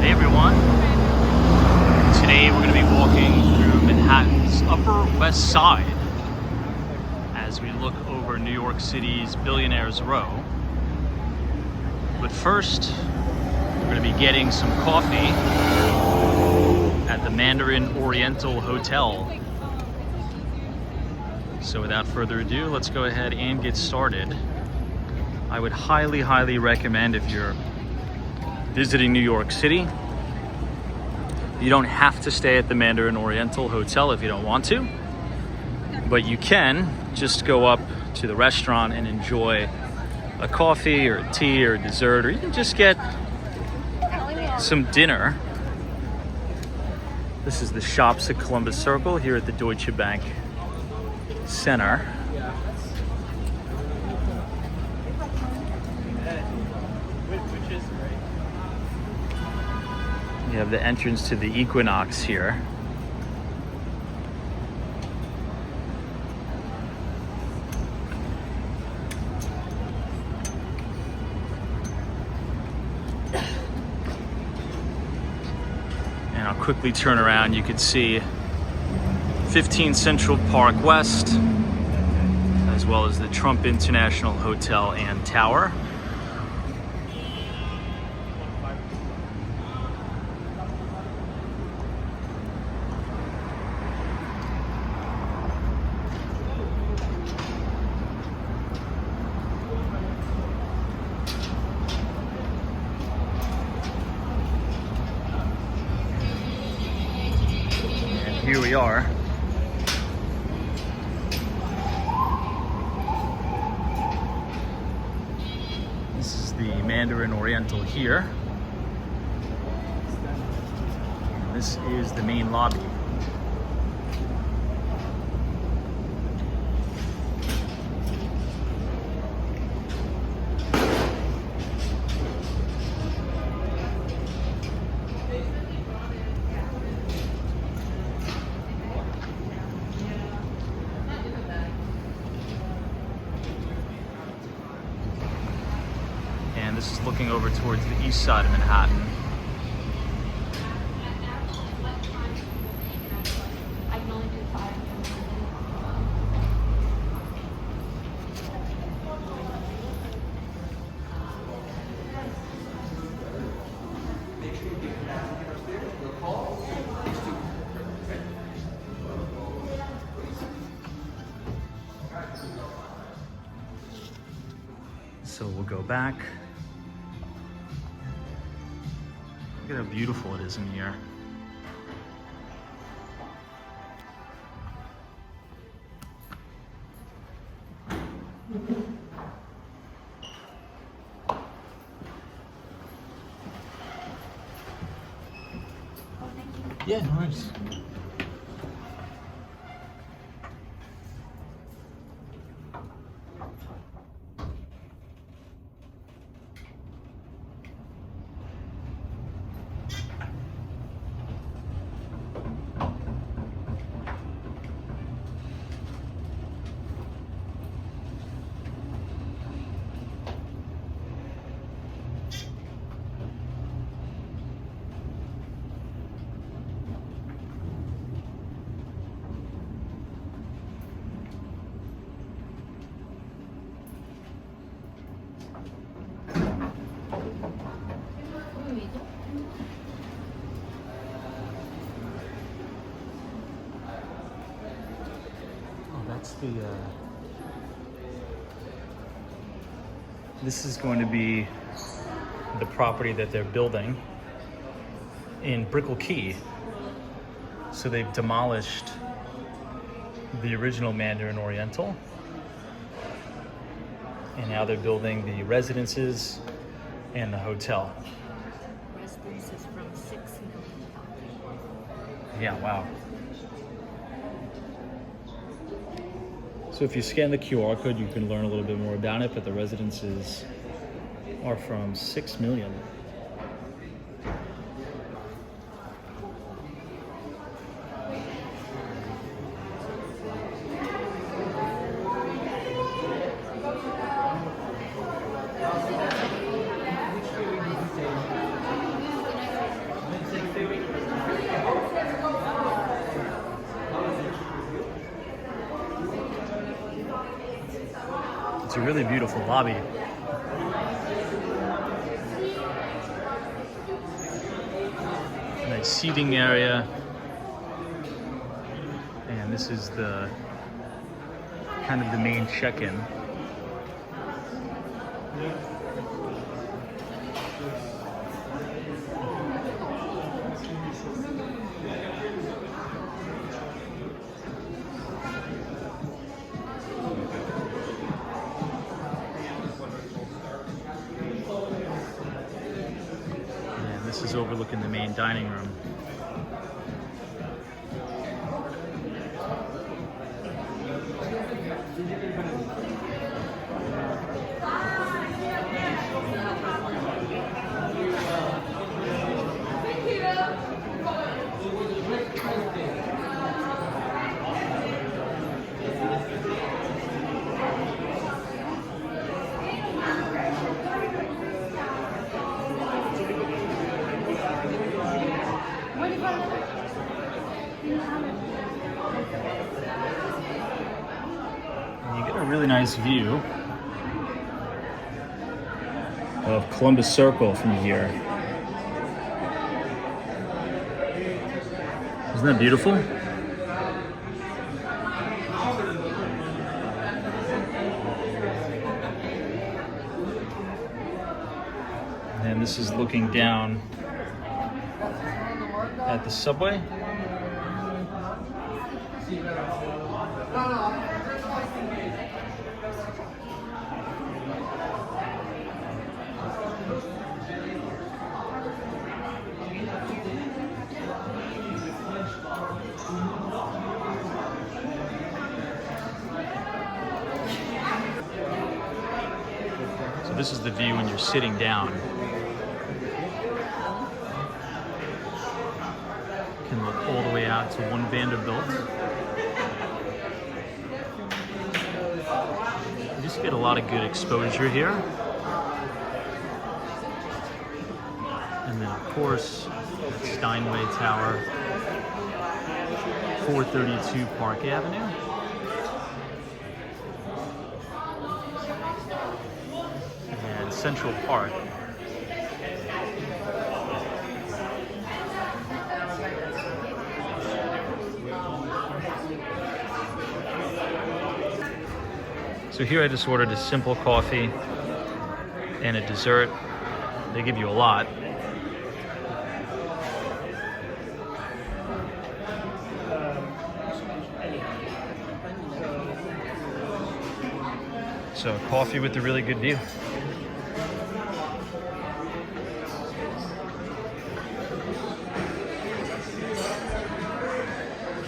Hey everyone, today we're going to be walking through Manhattan's Upper West Side as we look over New York City's Billionaires Row. But first, we're going to be getting some coffee at the Mandarin Oriental Hotel. So without further ado, let's go ahead and get started. I would highly recommend, if you're visiting New York City, you don't have to stay at the Mandarin Oriental Hotel if you don't want to, but you can just go up to the restaurant and enjoy a coffee or a tea or a dessert, or you can just get some dinner. This is the Shops at Columbus Circle here at the Deutsche Bank Center. You have the entrance to the Equinox here. And I'll quickly turn around. You can see 15 Central Park West, as well as the Trump International Hotel and Tower. Here we are. This is the Mandarin Oriental here. And this is the main lobby. And this is looking over towards the east side of Manhattan. So we'll go back. Look at how beautiful it is in here. Yeah, no worries. This is going to be the property that they're building in Brickell Key. So they've demolished the original Mandarin Oriental, and now they're building the residences and the hotel. Residences from 6 million. Yeah, wow. So if you scan the QR code, you can learn a little bit more about it, but the residences are from 6 million. really beautiful lobby. Nice seating area. And this is the kind of the main check-in. This is overlooking the main dining room. You get a really nice view of Columbus Circle from here. Isn't that beautiful? And this is looking down at the subway. So this is the view when you're sitting down. You can look all the way out to One Vanderbilt. You just get a lot of good exposure here. And then of course, Steinway Tower, 432 Park Avenue. And Central Park. So here I just ordered a simple coffee and a dessert. They give you a lot. So coffee with a really good view.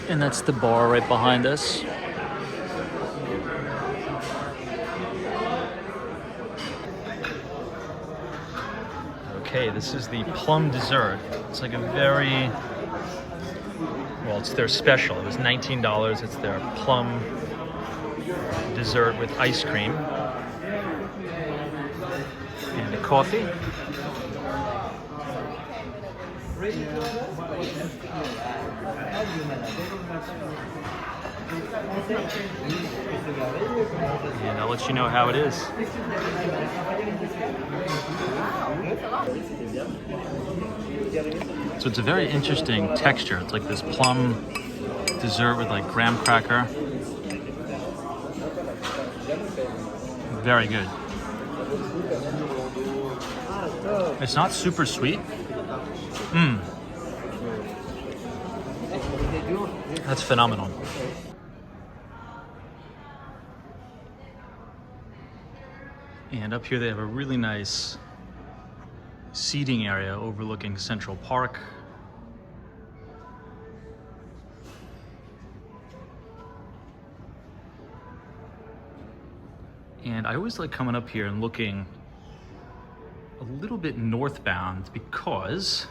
And that's the bar right behind us. Okay, this is the plum dessert. It's like a very, well, it's their special. It was $19. It's their plum dessert with ice cream and a coffee. And I'll let you know how it is. So it's a very interesting texture. It's like this plum dessert with like graham cracker. Very good. It's not super sweet. That's phenomenal. And up here they have a really nice seating area overlooking Central Park. And I always like coming up here and looking a little bit northbound because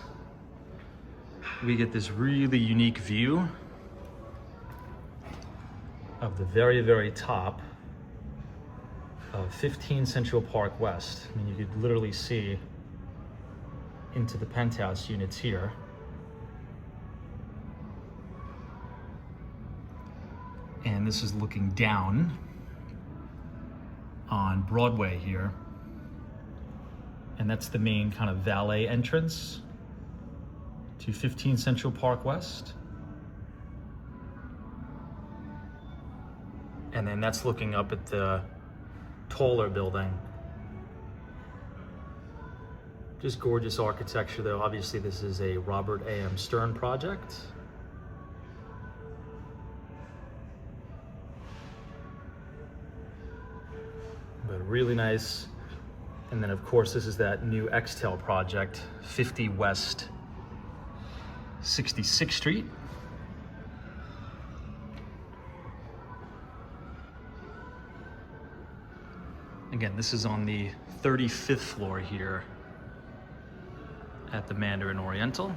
we get this really unique view of the very, very top of 15 Central Park West. I mean, you could literally see into the penthouse units here. And this is looking down on Broadway here. And that's the main kind of valet entrance to 15 Central Park West. And then that's looking up at the taller building. Just gorgeous architecture though. Obviously this is a Robert A.M. Stern project. But really nice. And then of course this is that new Extel project, 50 West 66th Street. Again, this is on the 35th floor here at the Mandarin Oriental.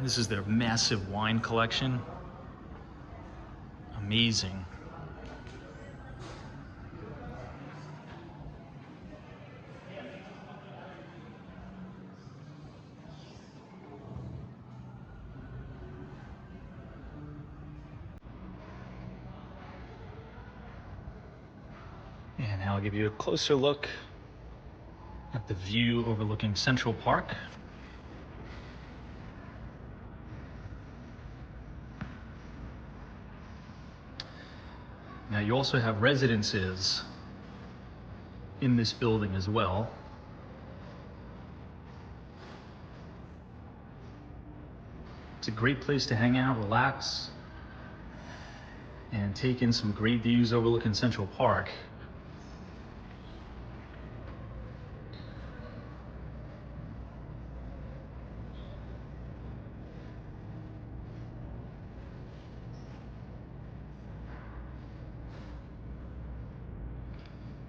This is their massive wine collection. Amazing. And now I'll give you a closer look at the view overlooking Central Park. Now you also have residences in this building as well. It's a great place to hang out, relax, and take in some great views overlooking Central Park.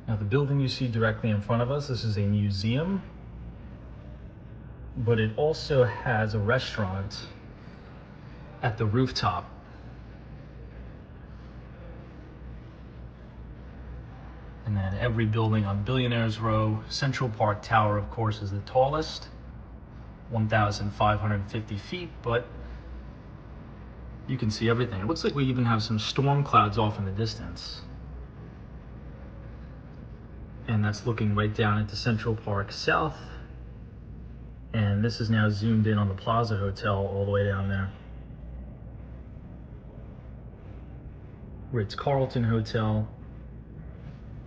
Now the building you see directly in front of us, this is a museum, but it also has a restaurant at the rooftop. And then every building on Billionaires Row, Central Park Tower, of course, is the tallest, 1,550 feet, but you can see everything. It looks like we even have some storm clouds off in the distance. And that's looking right down into Central Park South. And this is now zoomed in on the Plaza Hotel all the way down there. Ritz-Carlton Hotel.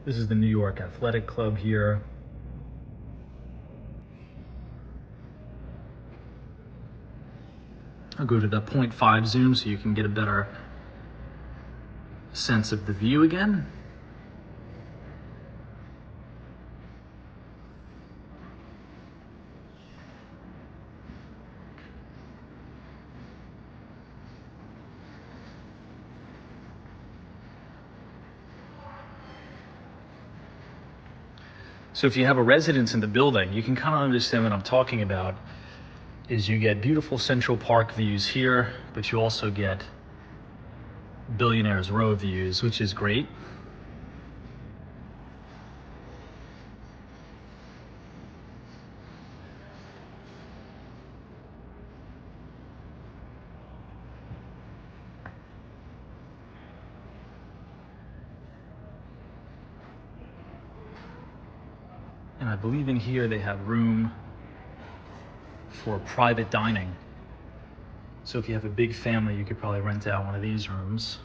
This is the New York Athletic Club here. I'll go to the 0.5 zoom so you can get a better sense of the view again. So if you have a residence in the building, you can kind of understand what I'm talking about. Is you get beautiful Central Park views here, but you also get Billionaires Row views, which is great. And I believe in here they have room for private dining. So if you have a big family, you could probably rent out one of these rooms.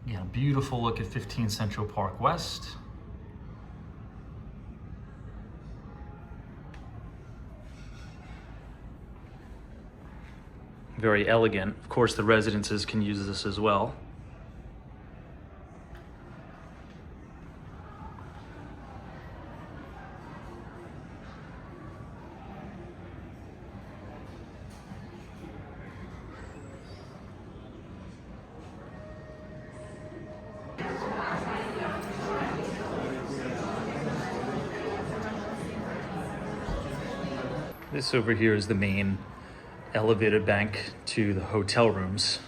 Again, a beautiful look at 15 Central Park West. Very elegant. Of course, the residences can use this as well. This over here is the main elevated bank to the hotel rooms.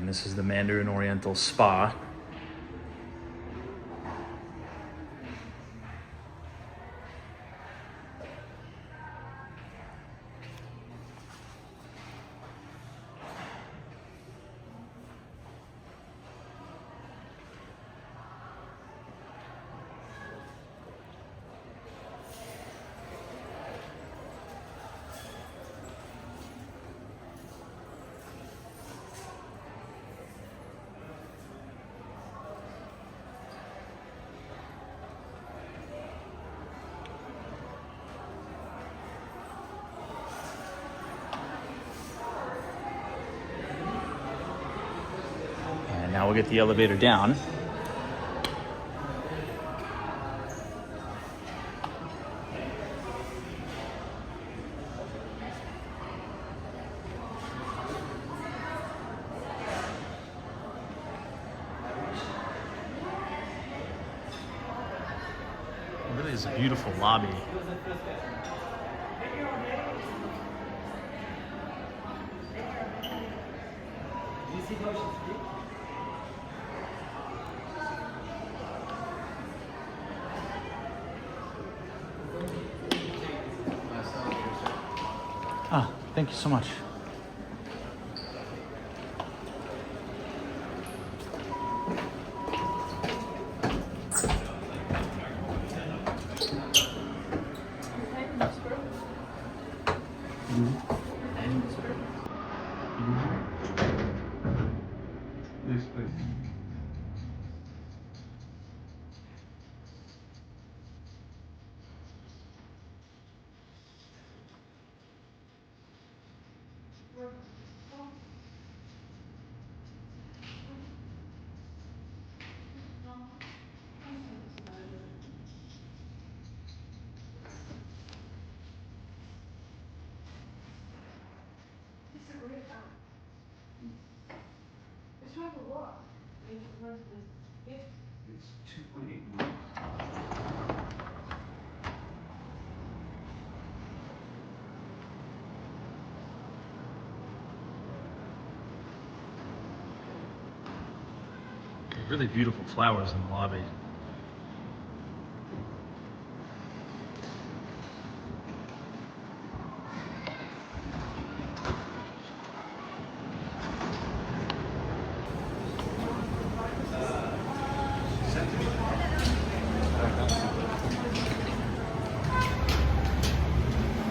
And this is the Mandarin Oriental Spa. Now we'll get the elevator down. It really is a beautiful lobby. Ah, thank you so much. Yes, please. It's a great app. It's worth a lot. It's worth the gift. It's 2.8 million. Really beautiful flowers in the lobby.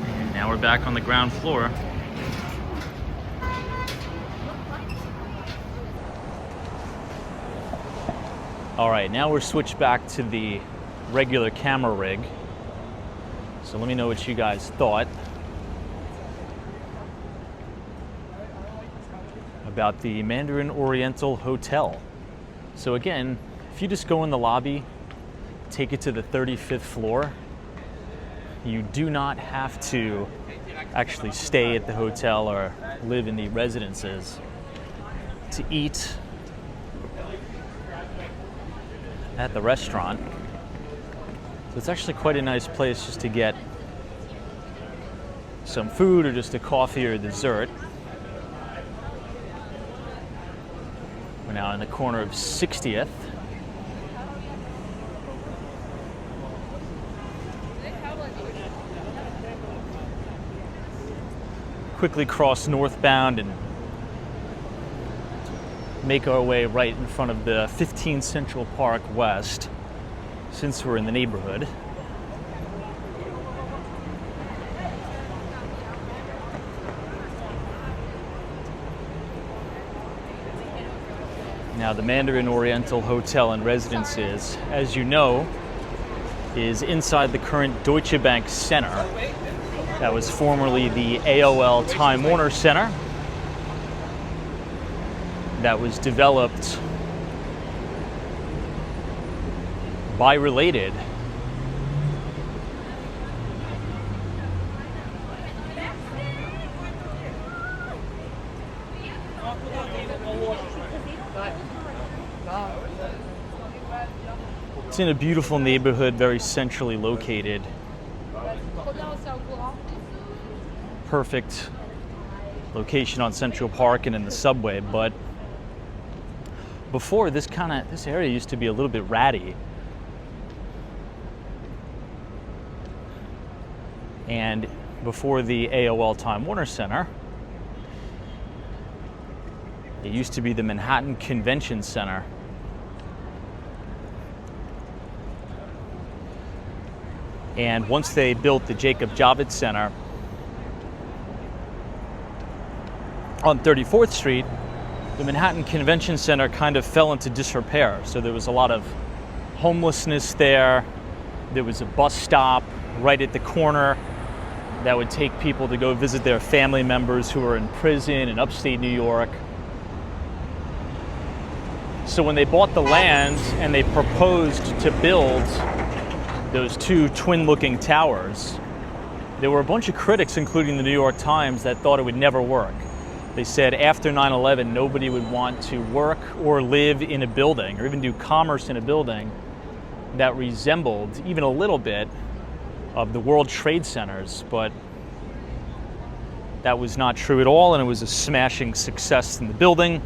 And now we're back on the ground floor. All right, now we're switched back to the regular camera rig. So let me know what you guys thought about the Mandarin Oriental Hotel. So again, if you just go in the lobby, take it to the 35th floor, you do not have to actually stay at the hotel or live in the residences to eat at the restaurant. So it's actually quite a nice place just to get some food or just a coffee or dessert. We're now in the corner of 60th. Quickly cross northbound and make our way right in front of the 15 Central Park West, since we're in the neighborhood. Now, the Mandarin Oriental Hotel and Residences, as you know, is inside the current Deutsche Bank Center. That was formerly the AOL Time Warner Center. That was developed by Related. It's in a beautiful neighborhood, very centrally located. Perfect location on Central Park and in the subway, but before, this area used to be a little bit ratty. And before the AOL Time Warner Center, it used to be the Manhattan Convention Center. And once they built the Jacob Javits Center on 34th Street, the Manhattan Convention Center kind of fell into disrepair. So there was a lot of homelessness there. There was a bus stop right at the corner that would take people to go visit their family members who were in prison in upstate New York. So when they bought the land and they proposed to build those two twin-looking towers, there were a bunch of critics, including the New York Times, that thought it would never work. They said after 9/11, nobody would want to work or live in a building or even do commerce in a building that resembled even a little bit of the World Trade Centers, but that was not true at all, and it was a smashing success in the building,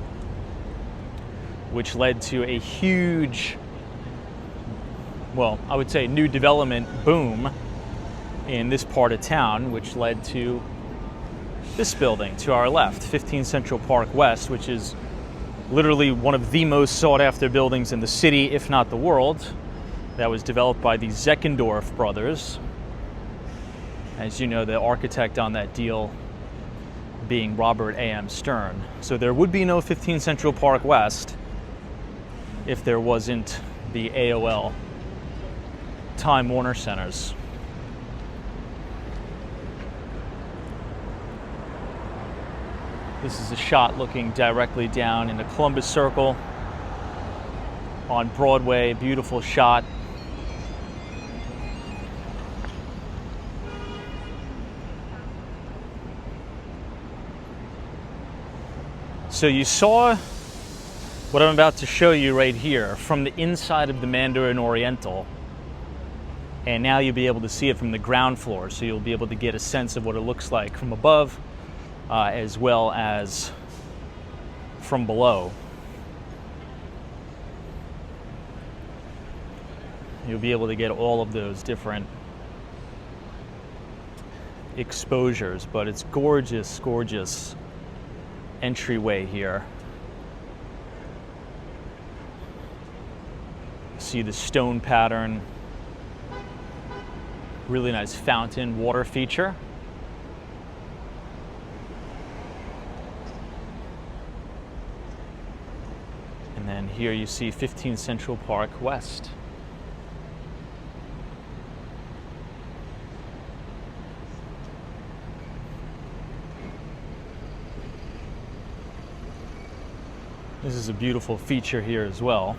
which led to a huge, well, I would say new development boom in this part of town, which led to this building to our left, 15 Central Park West, which is literally one of the most sought after buildings in the city, if not the world. That was developed by the Zeckendorf brothers. As you know, the architect on that deal being Robert A.M. Stern. So there would be no 15 Central Park West if there wasn't the AOL Time Warner Centers. This is a shot looking directly down into Columbus Circle on Broadway. Beautiful shot. So you saw what I'm about to show you right here from the inside of the Mandarin Oriental, and now you'll be able to see it from the ground floor, so you'll be able to get a sense of what it looks like from above as well as from below. You'll be able to get all of those different exposures, but it's gorgeous, gorgeous entryway here. See the stone pattern, really nice fountain water feature. And then here you see 15 Central Park West. This is a beautiful feature here as well.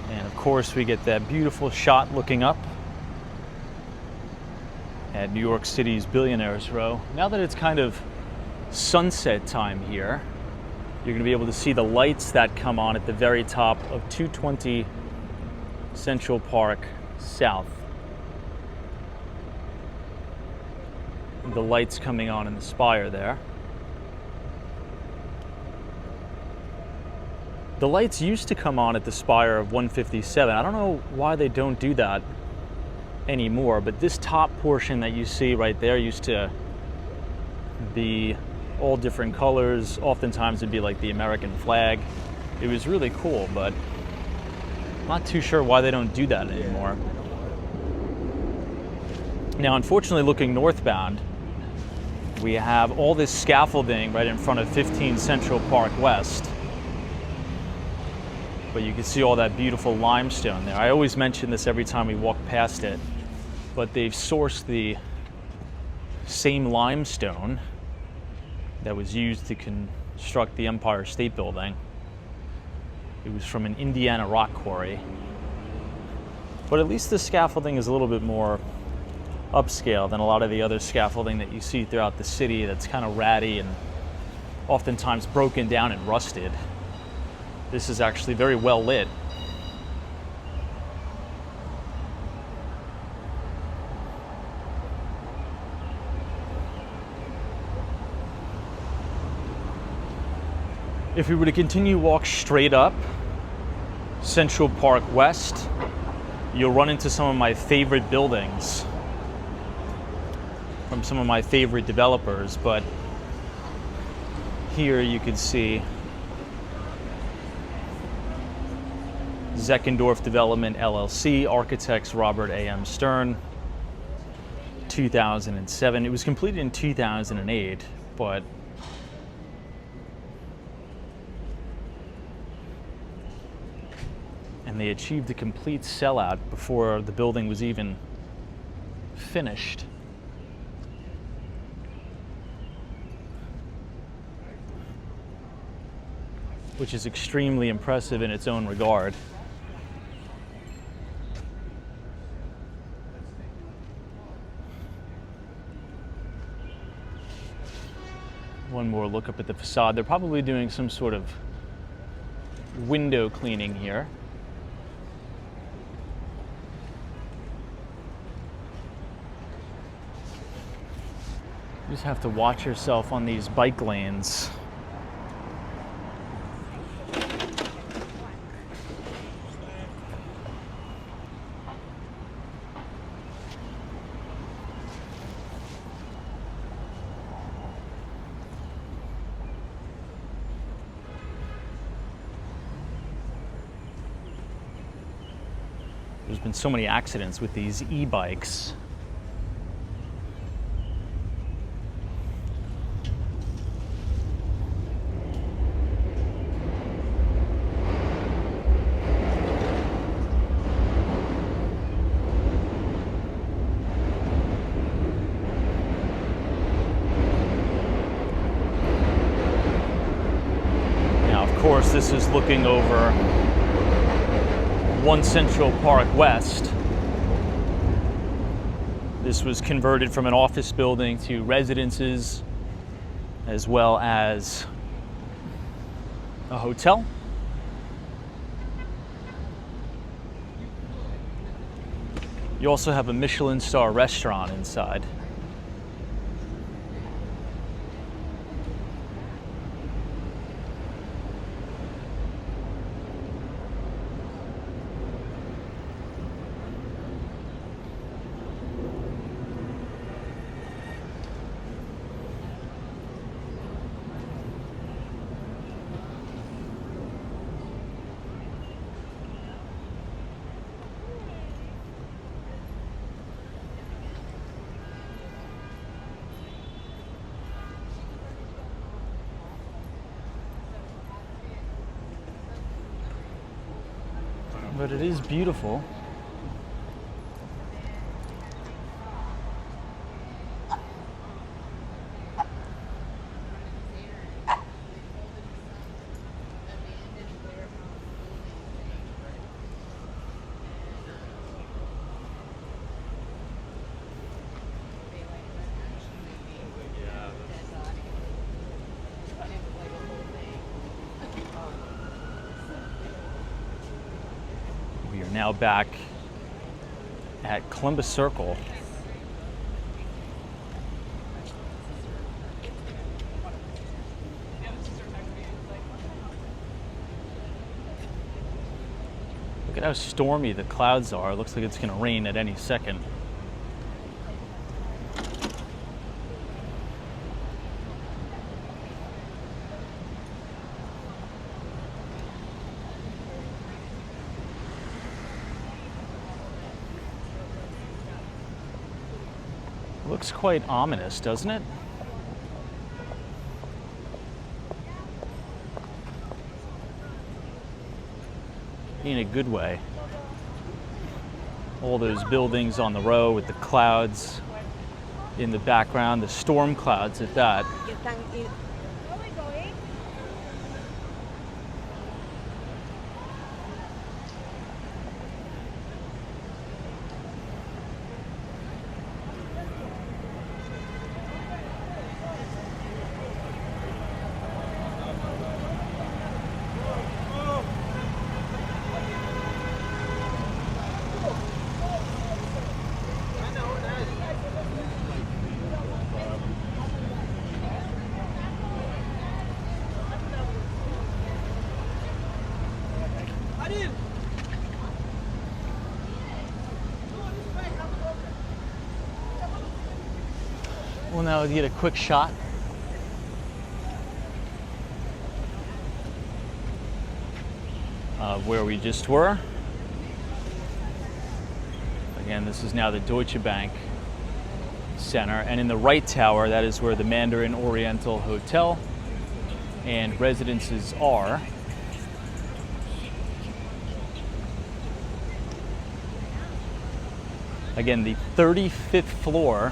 And of course we get that beautiful shot looking up at New York City's Billionaires Row. Now that it's kind of sunset time here, you're going to be able to see the lights that come on at the very top of 220 Central Park South. The lights coming on in the spire there. The lights used to come on at the spire of 157. I don't know why they don't do that anymore, but this top portion that you see right there used to be all different colors. Oftentimes it'd be like the American flag. It was really cool, but I'm not too sure why they don't do that anymore. Now, unfortunately, looking northbound, we have all this scaffolding right in front of 15 Central Park West. But you can see all that beautiful limestone there. I always mention this every time we walk past it, but they've sourced the same limestone that was used to construct the Empire State Building. It was from an Indiana rock quarry. But at least the scaffolding is a little bit more upscale than a lot of the other scaffolding that you see throughout the city that's kind of ratty and oftentimes broken down and rusted. This is actually very well lit. If we were to continue walk straight up Central Park West, you'll run into some of my favorite buildings from some of my favorite developers, but here you can see Zeckendorf Development LLC, architects Robert A.M. Stern, 2007. It was completed in 2008, but and they achieved a complete sellout before the building was even finished. Which is extremely impressive in its own regard. One more look up at the facade. They're probably doing some sort of window cleaning here. You just have to watch yourself on these bike lanes. There's been so many accidents with these e-bikes. Now, of course, this is looking over One Central Park West. This was converted from an office building to residences as well as a hotel. You also have a Michelin star restaurant inside. But it is beautiful. We are now back at Columbus Circle. Look at how stormy the clouds are. It looks like it's going to rain at any second. Looks quite ominous, doesn't it? In a good way. All those buildings on the row with the clouds in the background, the storm clouds at that. We'll now get a quick shot of where we just were. Again, this is now the Deutsche Bank Center, and in the right tower, that is where the Mandarin Oriental Hotel and residences are. Again, the 35th floor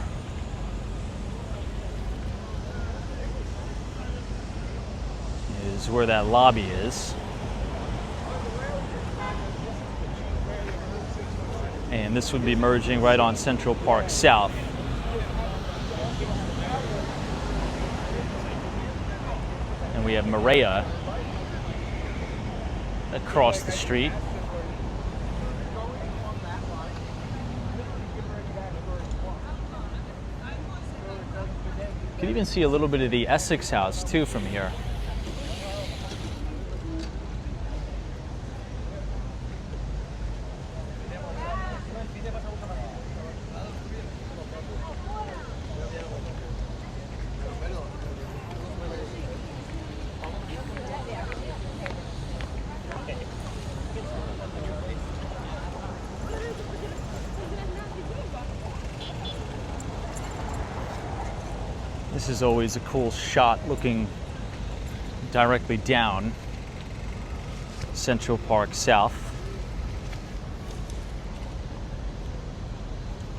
is where that lobby is. And this would be merging right on Central Park South. And we have Maria across the street. You can even see a little bit of the Essex House too from here. This is always a cool shot looking directly down Central Park South.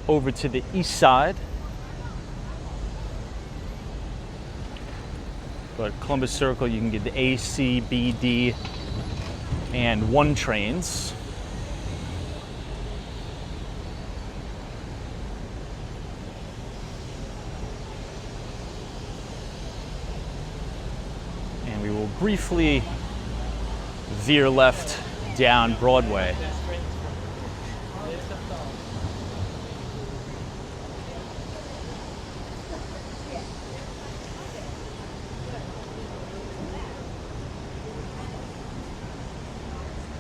Over to the east side. But Columbus Circle, you can get the A, C, B, D, and 1 trains. Briefly veer left down Broadway.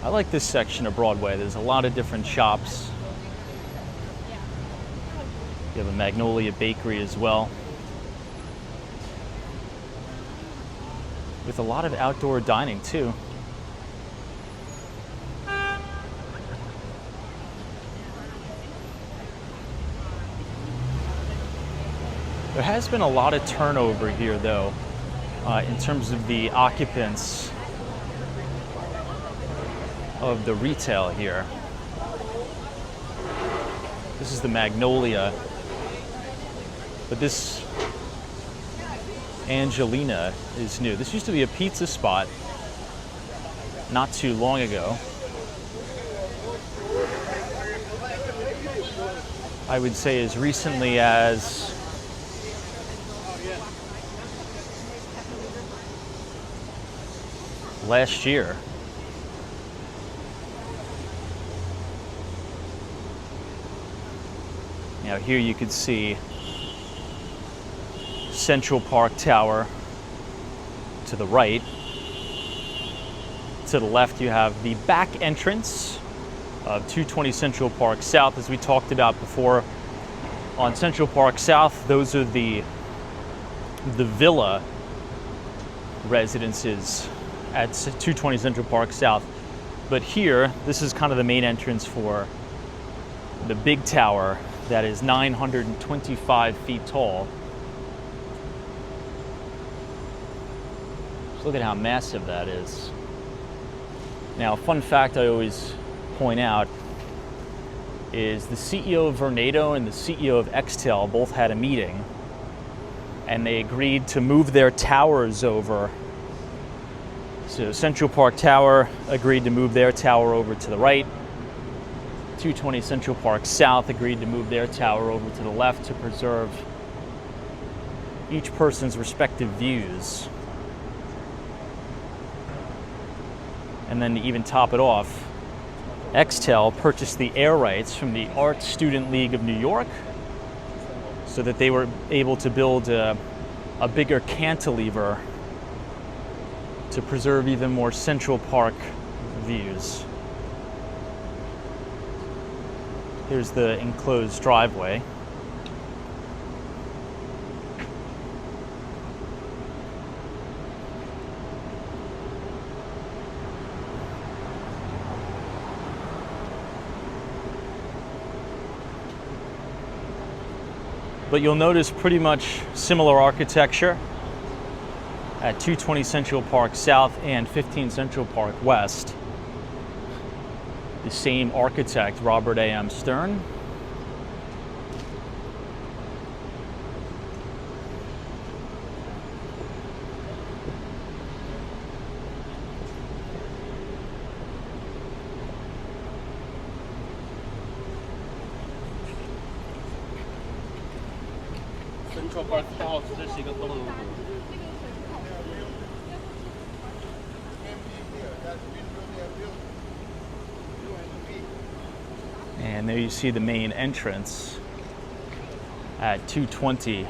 I like this section of Broadway. There's a lot of different shops. You have a Magnolia Bakery as well, with a lot of outdoor dining too. There has been a lot of turnover here though, in terms of the occupants of the retail here. This is the Magnolia, but this Angelina is new. This used to be a pizza spot not too long ago. I would say as recently as last year. Now here you could see Central Park Tower to the right. To the left you have the back entrance of 220 Central Park South. As we talked about before, on Central Park South, those are the villa residences at 220 Central Park South. But here, this is kind of the main entrance for the big tower that is 925 feet tall. Look at how massive that is. Now, a fun fact I always point out is the CEO of Vornado and the CEO of Extel both had a meeting, and they agreed to move their towers over. So Central Park Tower agreed to move their tower over to the right. 220 Central Park South agreed to move their tower over to the left to preserve each person's respective views. And then to even top it off, Extel purchased the air rights from the Art Student League of New York so that they were able to build a bigger cantilever to preserve even more Central Park views. Here's the enclosed driveway. but you'll notice pretty much similar architecture at 220 Central Park South and 15 Central Park West. The same architect, Robert A.M. Stern. Central Park House 这是一个道路。 And there you see the main entrance at 220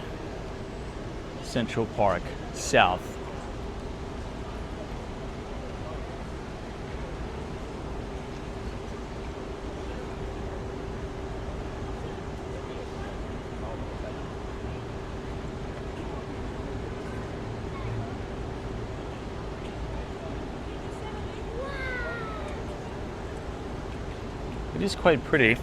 Central Park South. It is quite pretty.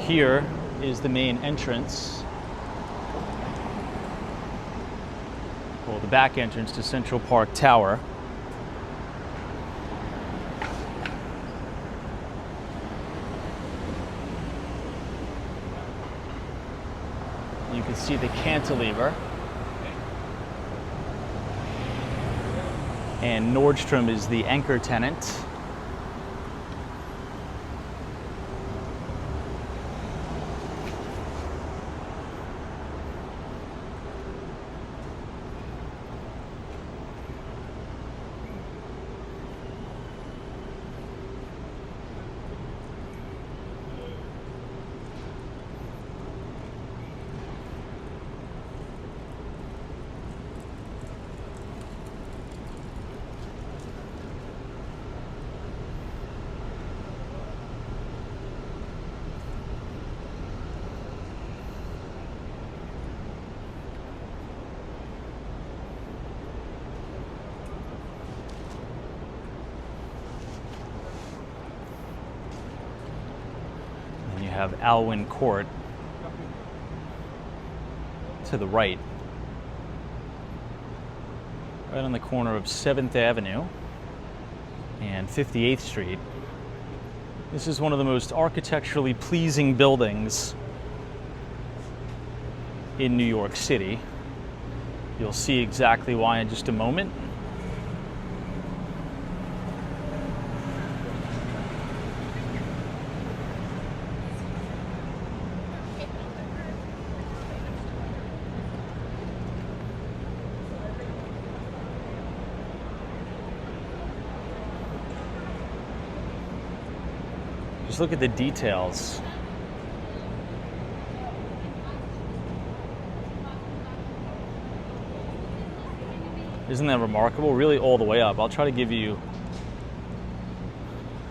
Here is the main entrance, well, the back entrance to Central Park Tower. You can see the cantilever. And Nordstrom is the anchor tenant. Have Alwyn Court to the right on the corner of 7th Avenue and 58th Street. This is one of the most architecturally pleasing buildings in New York City. You'll see exactly why in just a moment. Just look at the details. Isn't that remarkable? Really all the way up. I'll try to give you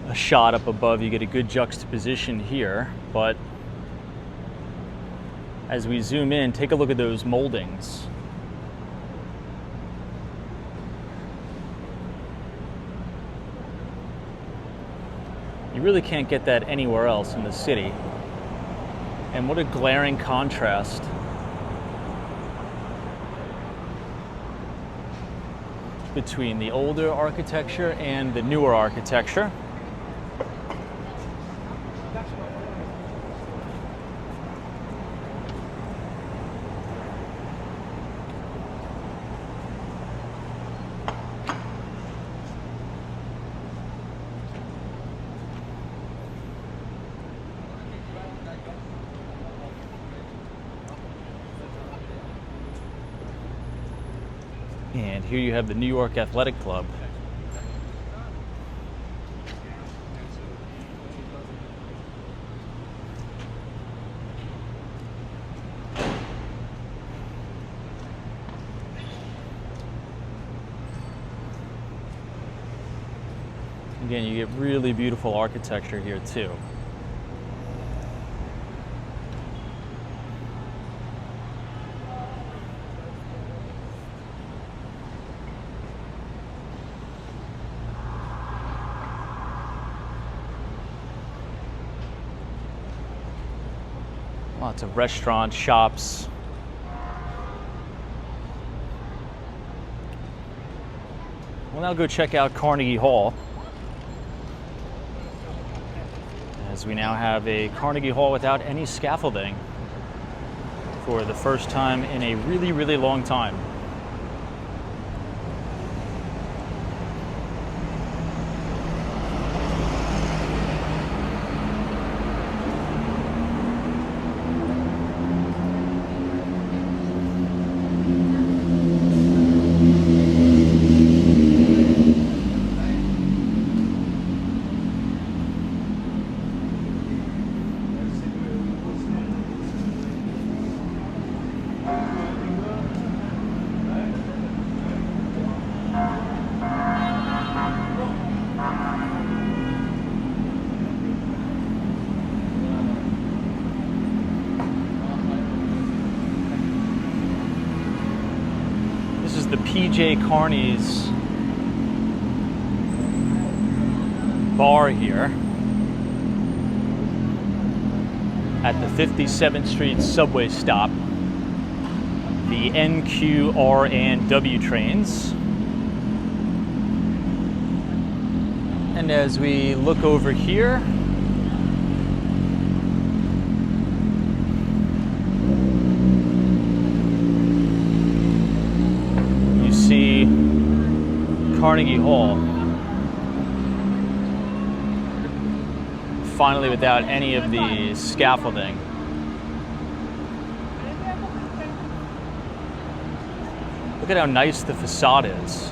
a shot up above. You get a good juxtaposition here, but as we zoom in, take a look at those moldings. You really can't get that anywhere else in the city. And what a glaring contrast between the older architecture and the newer architecture. And here you have the New York Athletic Club. Again, you get really beautiful architecture here too. Lots of restaurants, shops. We'll now go check out Carnegie Hall, as we now have a Carnegie Hall without any scaffolding for the first time in a really, really long time. This is the PJ Carney's bar here at the 57th Street subway stop. The NQ, R, and W trains. And as we look over here, you see Carnegie Hall. Finally, without any of the scaffolding. Look at how nice the facade is.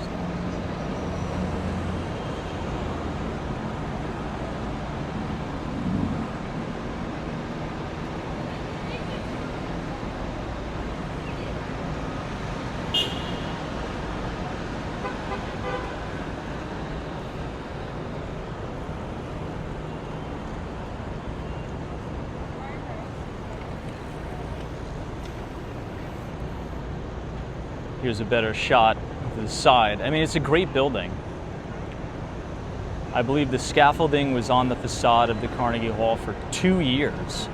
Here's a better shot of the side. I mean, it's a great building. I believe the scaffolding was on the facade of the Carnegie Hall for 2 years.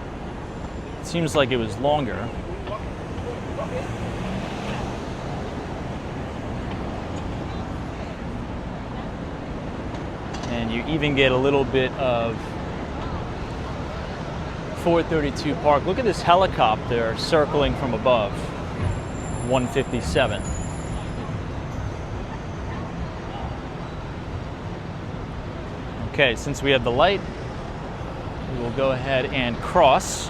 It seems like it was longer. And you even get a little bit of 432 Park. Look at this helicopter circling from above. 157. Okay, since we have the light, we will go ahead and cross.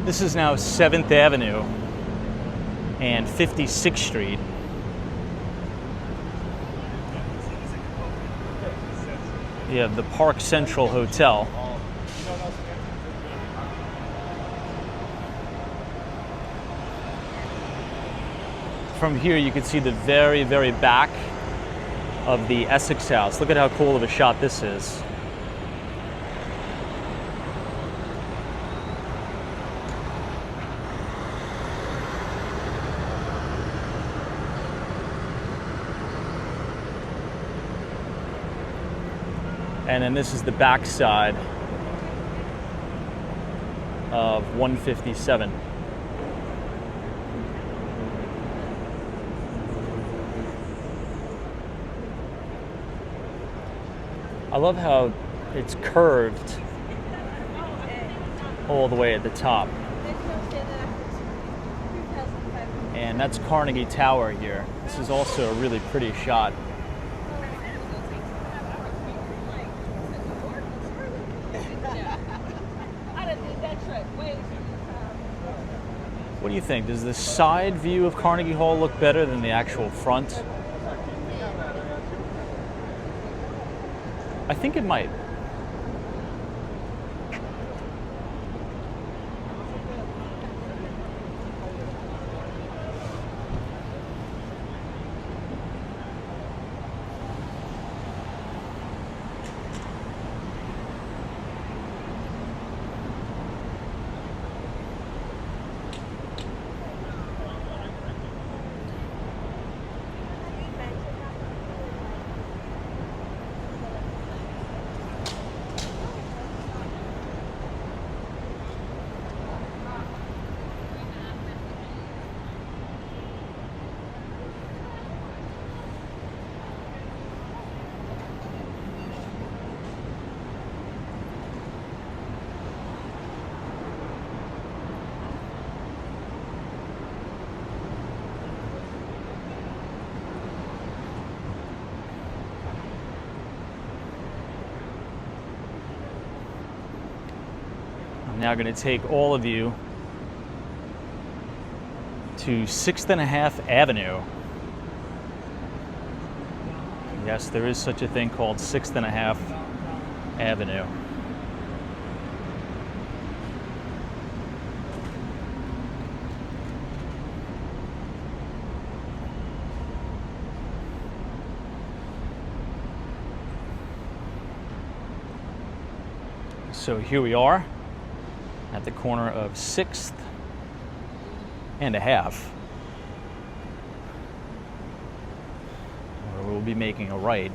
This is now 7th Avenue and 56th Street. You have the Park Central Hotel. From here you can see the very, very back of the Essex House. Look at how cool of a shot this is. And then this is the back side of 157. I love how it's curved all the way at the top. And that's Carnegie Tower here. This is also a really pretty shot. What do you think? Does the side view of Carnegie Hall look better than the actual front? I think it might. I'm now going to take all of you to 6th Avenue. Yes, there is such a thing called 6th Avenue. So here we are at the corner of 6th and a half, where we'll be making a right.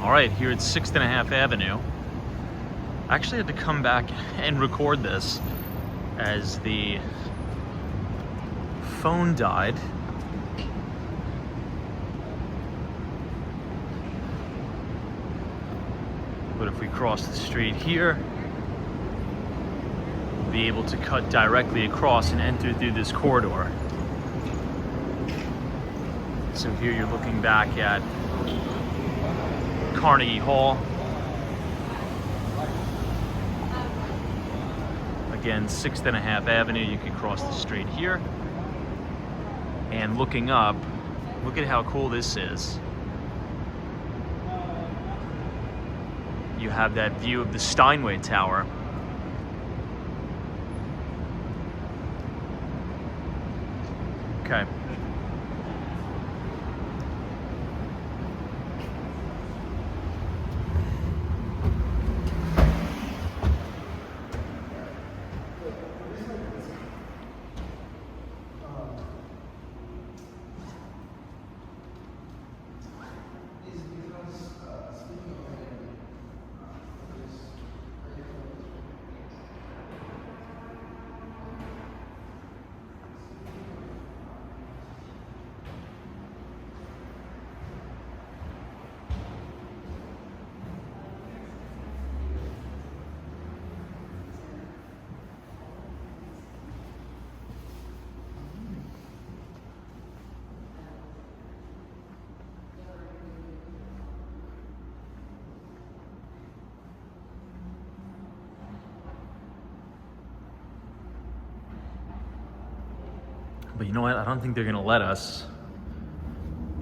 All right, here at 6th and a half Avenue. I actually had to come back and record this as the phone died. But if we cross the street here, we'll be able to cut directly across and enter through this corridor. So here you're looking back at Carnegie Hall. Again, 6th and a half Avenue, you can cross the street here. And looking up, look at how cool this is. You have that view of the Steinway Tower. Okay. But you know what? I don't think they're gonna let us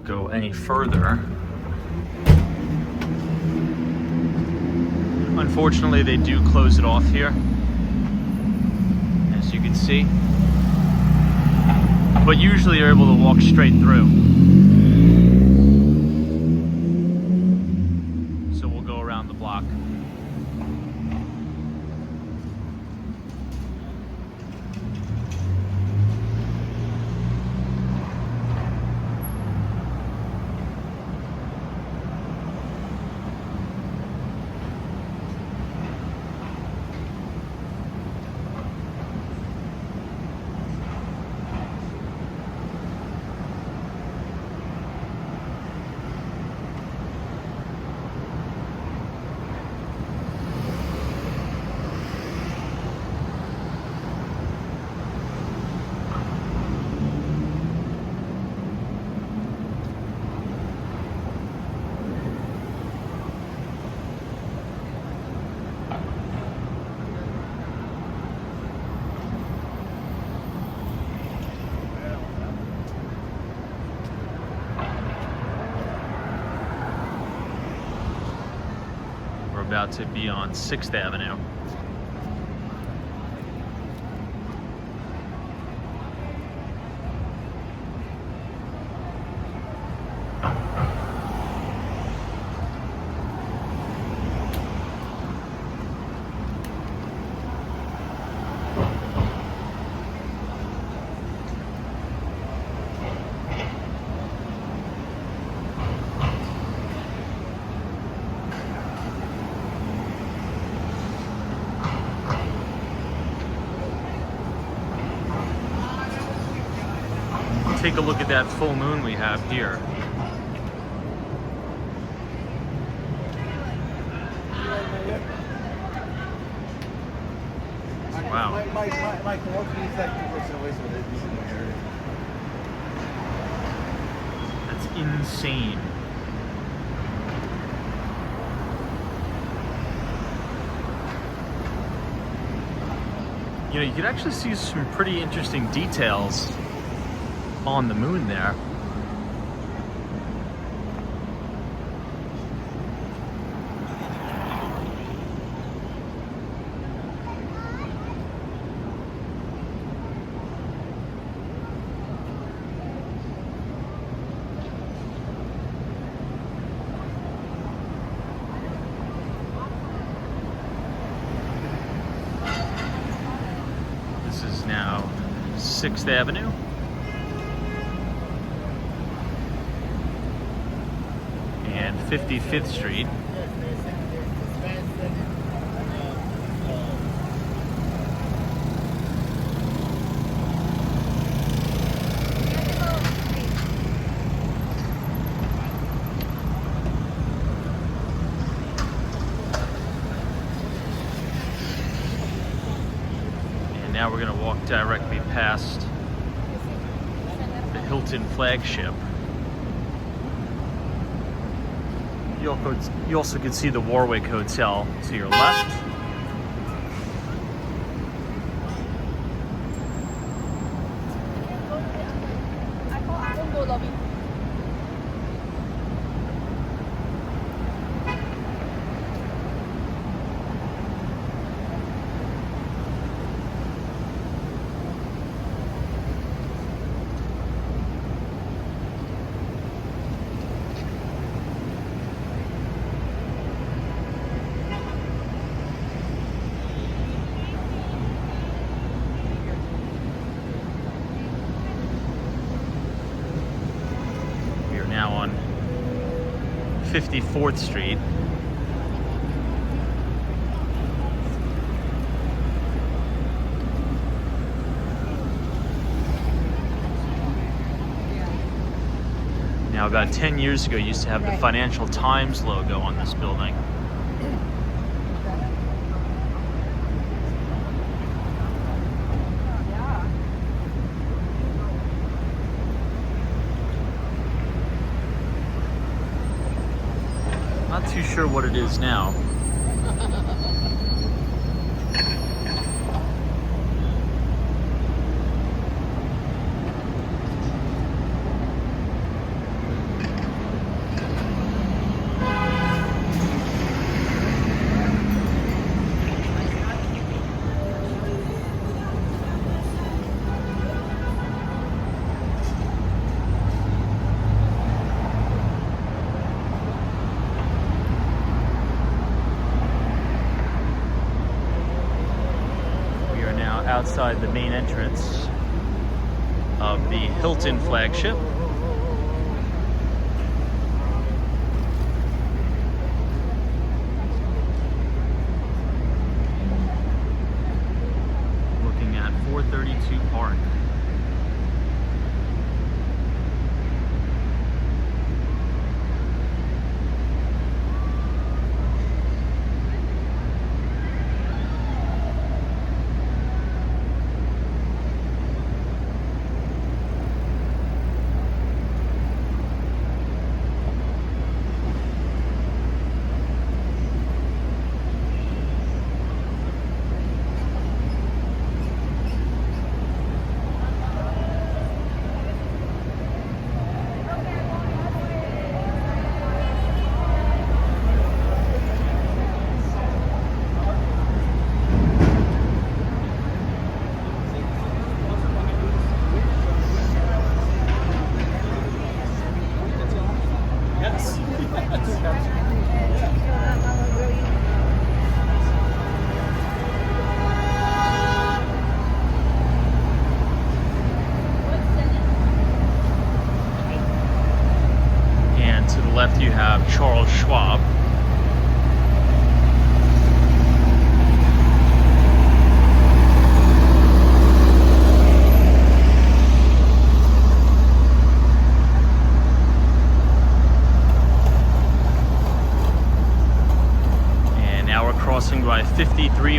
go any further. Unfortunately, they do close it off here, as you can see. But usually you're able to walk straight through. So we'll go around the block. about to be on 6th Avenue. Take a look at that full moon we have here. Wow. My coworker is like 2% away, so this is my area. That's insane. You know, you could actually see some pretty interesting details on the moon there. This is now 6th Avenue. And 55th Street. And now we're going to walk directly past the Hilton flagship. You also can see the Warwick Hotel to your left. Now on 54th Street. Now about 10 years ago, you used to have the Financial Times logo on this building. Not too sure what it is now. Outside the main entrance of the Hilton flagship. Looking at 432 Park.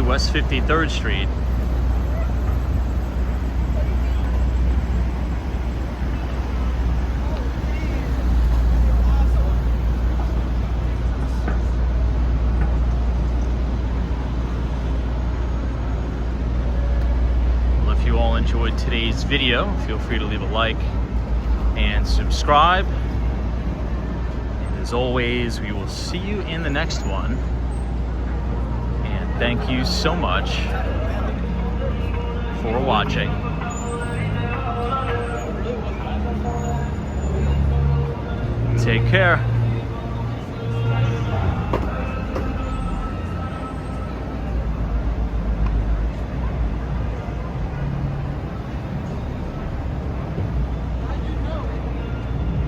West 53rd Street. Well, if you all enjoyed today's video, feel free to leave a like and subscribe. And as always, we will see you in the next one. And thank you so much for watching. Take care.